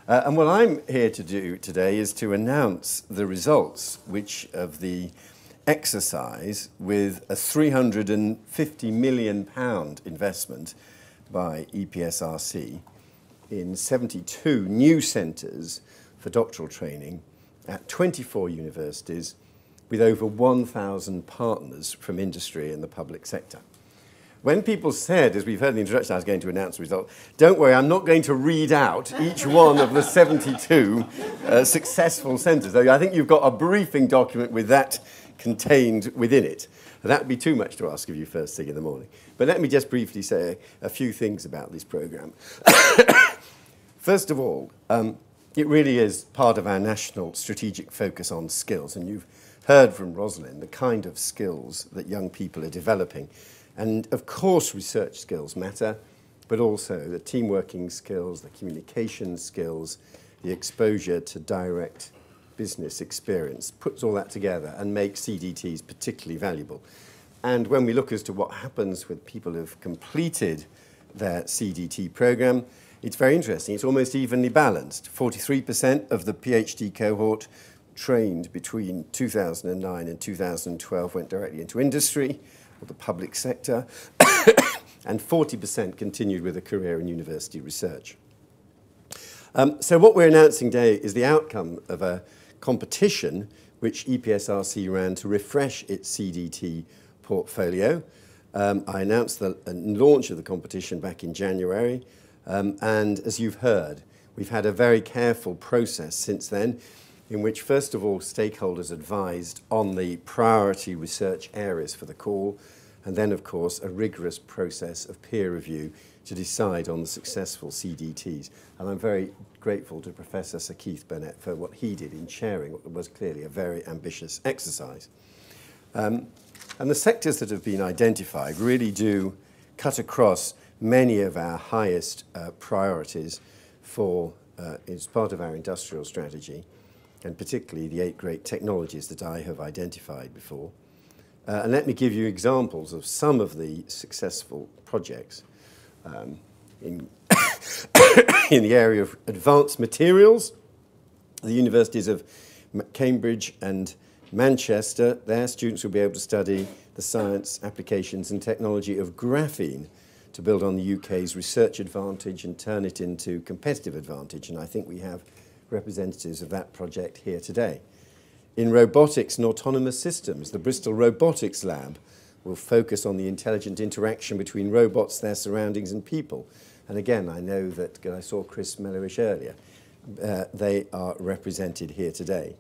And what I'm here to do today is to announce the results of the exercise with a £350 million investment by EPSRC in 72 new centres for doctoral training at 24 universities with over 1,000 partners from industry and the public sector. When people said, as we've heard in the introduction, I was going to announce the result, don't worry, I'm not going to read out each one of the 72 successful centres. I think you've got a briefing document with that contained within it. That would be too much to ask of you first thing in the morning. But let me just briefly say a few things about this programme. First of all, it really is part of our national strategic focus on skills. And you've heard from Rosalind the kind of skills that young people are developing. And of course, research skills matter, but also the teamworking skills, the communication skills, the exposure to direct business experience, puts all that together and makes CDTs particularly valuable. And when we look as to what happens with people who've completed their CDT programme, it's very interesting. It's almost evenly balanced. 43% of the PhD cohort trained between 2009 and 2012 went directly into industry or the public sector, and 40% continued with a career in university research. So what we're announcing today is the outcome of a competition which EPSRC ran to refresh its CDT portfolio. I announced the launch of the competition back in January, and as you've heard, we've had a very careful process since then, in which, first of all, stakeholders advised on the priority research areas for the call, and then, of course, a rigorous process of peer review to decide on the successful CDTs. And I'm very grateful to Professor Sir Keith Burnett for what he did in chairing what was clearly a very ambitious exercise. And the sectors that have been identified really do cut across many of our highest priorities as part of our industrial strategy, and particularly the 8 great technologies that I have identified before. And let me give you examples of some of the successful projects in the area of advanced materials. The universities of Cambridge and Manchester, their students will be able to study the science, applications and technology of graphene to build on the UK's research advantage and turn it into competitive advantage. And I think we have representatives of that project here today. In robotics and autonomous systems, the Bristol Robotics Lab will focus on the intelligent interaction between robots, their surroundings and people. And again, I know that I saw Chris Mellowish earlier. They are represented here today.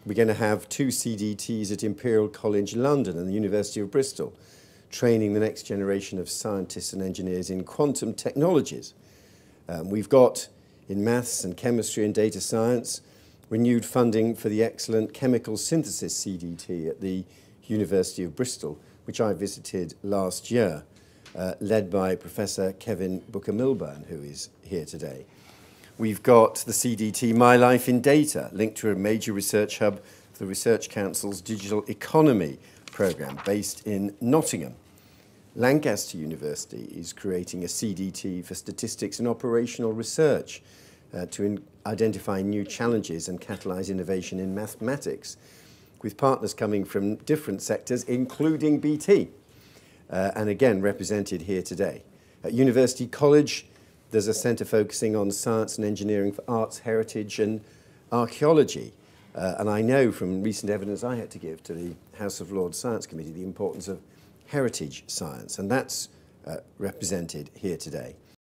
We're going to have 2 CDTs at Imperial College London and the University of Bristol, training the next generation of scientists and engineers in quantum technologies. We've got in maths and chemistry and data science, renewed funding for the excellent chemical synthesis CDT at the University of Bristol, which I visited last year, led by Professor Kevin Booker-Milburn, who is here today. We've got the CDT My Life in Data, linked to a major research hub for the Research Council's Digital Economy programme based in Nottingham. Lancaster University is creating a CDT for statistics and operational research to identify new challenges and catalyse innovation in mathematics, with partners coming from different sectors, including BT, and again represented here today. At University College, there's a centre focusing on science and engineering for arts, heritage and archaeology. And I know from recent evidence I had to give to the House of Lords Science Committee the importance of heritage science, and that's represented here today.